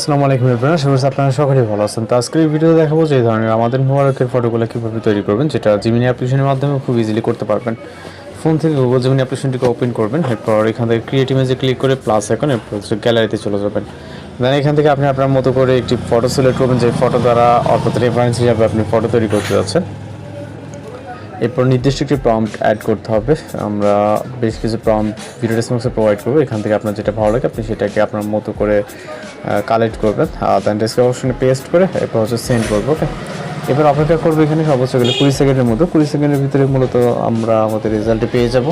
আসসালামু আলাইকুম এভরিওয়ান, আশা করছি আপনারা সকলেই ভালো আছেন। তো আজকের এই ভিডিওতে দেখাবো যে এই ধরনের আমাদের মোবারকের ফটোগুলো কীভাবে তৈরি করবেন, যেটা জিমিনি অ্যাপ্লিকেশনের মাধ্যমে খুব ইজিলি করতে পারবেন। ফোন থেকে গুগল জিমিনি অ্যাপ্লিকেশনটিকে ওপেন করবেন, এরপর এখান থেকে ক্রিয়েট ইমেজে ক্লিক করে প্লাস আইকন, এরপর গ্যালারিতে চলে যাবেন। দেন এখান থেকে আপনি আপনার মতো করে একটি ফটো সিলেক্ট করবেন, যে ফটো দ্বারা অর্থাৎ রেফারেন্স হিসাবে আপনি ফটো তৈরি করতে যাচ্ছেন। এরপর নির্দিষ্ট একটি প্রম্পট অ্যাড করতে হবে। আমরা বেশ কিছু প্রম্পট ভিডিও ডেসক্রিপশনে প্রোভাইড করবো। এখান থেকে আপনার যেটা ভালো লাগে আপনি সেটাকে আপনার মতো করে কালেক্ট করবেন, দেন ডেসক্রিপশনে পেস্ট করে এরপর সেন্ড করবো। ওকে, এবার অপেক্ষা করবো এখানে সর্বোচ্চ গেলে 20 সেকেন্ডের মতো। 20 সেকেন্ডের ভিতরে মূলত আমরা আমাদের রেজাল্টে পেয়ে যাব।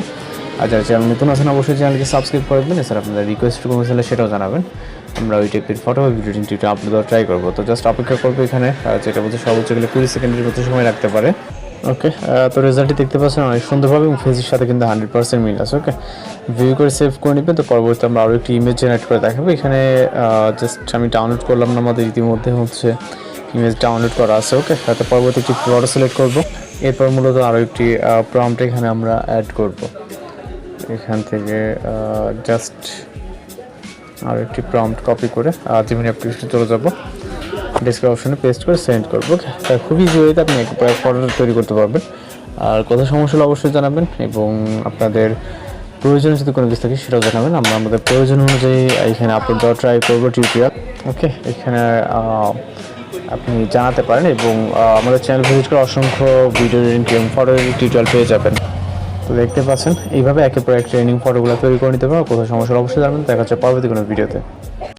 আর যারা চ্যানেল নতুন আছেন অবশ্যই চ্যানেলকে সাবস্ক্রাইব করে দেবেন। এছাড়া আপনাদের রিকোয়েস্ট কোনো ছিল সেটাও জানাবেন। আমরা ওই টাইপের ফটো বা ভিডিও টিউটোরিয়াল আপলোড দেওয়ার ট্রাই করবো। তো জাস্ট অপেক্ষা করবো এখানে, যেটা বলছে সর্বোচ্চ গেলে 20 সেকেন্ডের মতো সময় লাগতে পারে। ওকে, তো রেজাল্টটি দেখতে পাচ্ছেন অনেক সুন্দরভাবে এবং ফেসের সাথে কিন্তু 100% মিল আছে। ওকে, ভিউ করে সেভ করে নেবেন। তো পরবর্তীতে আমরা আরও একটি ইমেজ জেনারেট করে দেখাবো। এখানে জাস্ট আমি ডাউনলোড করলাম না, আমাদের ইতিমধ্যে হচ্ছে ইমেজ ডাউনলোড করা আছে। ওকে, তো পরবর্তী একটি ফটো সিলেক্ট করবো। এরপর মূলত আরও একটি প্রম্পট এখানে আমরা অ্যাড করব। এখান থেকে জাস্ট আরও একটি প্রম্পট কপি করে জিমিনি অ্যাপ্লিকেশনে চলে যাব, ডেসক্রিপশনে পেস্ট করে সেন্ড করবো। খুব ইজি ওয়েতে আপনি ফটো তৈরি করতে পারবেন। আর কোথাও সমস্যা হলে অবশ্যই জানাবেন, এবং আপনাদের প্রয়োজন যদি কোনো কিছু থাকে সেটাও জানাবেন। আমরা আমাদের প্রয়োজন অনুযায়ী এখানে আপলোড দেওয়া ট্রাই করবো টিউটোরিয়াল। ওকে, এখানে আপনি জানাতে পারেন, এবং আমাদের চ্যানেল ভিজিট করে অসংখ্য ভিডিও এডিটিং এবং ফটো এডিটিং টিউটোরিয়াল পেয়ে যাবেন। তো দেখতে পাচ্ছেন এইভাবে একের পর এক ট্রেনিং ফটোগুলো তৈরি করে নিতে পারবো। কোথাও সমস্যা হলে অবশ্যই জানাবেন। দেখা হচ্ছে পরবর্তী কোনো ভিডিওতে।